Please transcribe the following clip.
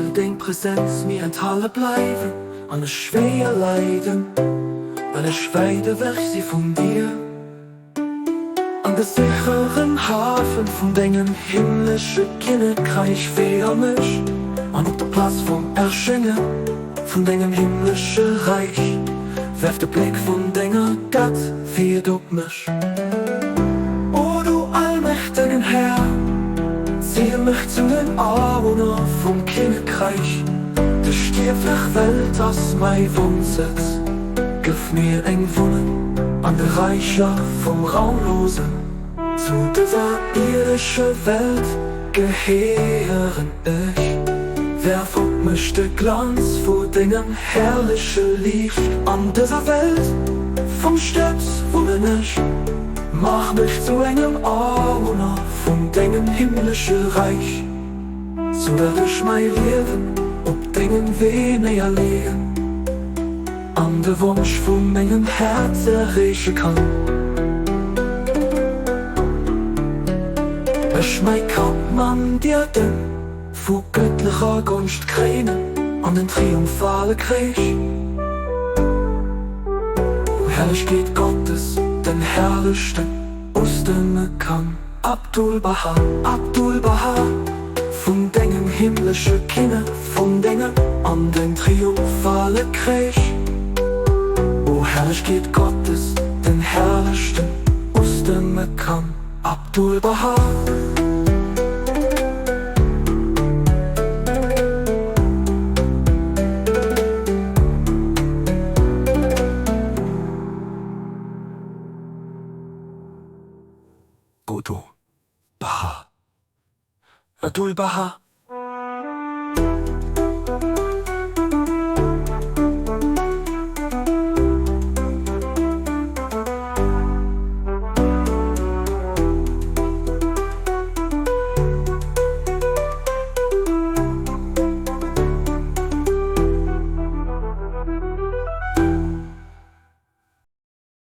soll dein Präsenz mir enthalten bleiben, an schwer leiden, weil ich weide weg sie von dir. An der sicheren Hafen von deinem himmlischen Königreich für mich, an der Platz vom Erschingen von deinem himmlischen Reich, werf der Blick von deiner Gott für du mich. O du allmächtigen Herr, zieh mich zu den Armen vom Königreich, der stiefliche Welt aus mein Wohnsitz, gib mir eng Wohnen an der Reiche vom Raumlosen. Zu dieser irdischen Welt gehören ich, werf auf mich den Glanz vor deinem herrlichen Licht. An dieser Welt vom Stets wohne ich, mach mich zu einem Armer von deinem himmlischen Reich, so dass ich mein Leben auf deinen Weg näher legen, an der Wunsch von meinem Herz erreichen kann. Ich mein Kampfmann dir denn vor göttlicher Gunst kränen an den triumphalen Krieg. O Herrlichkeit Gottes, den herrlichsten aus dem kann. Abdul Baha, Abdul Baha, von deinem himmlischen Kinne, von deinem an den triumphalen Krieg. O Herrlichkeit Gottes, den herrlichsten aus dem kann. Abdul Baha. Abdul Baha.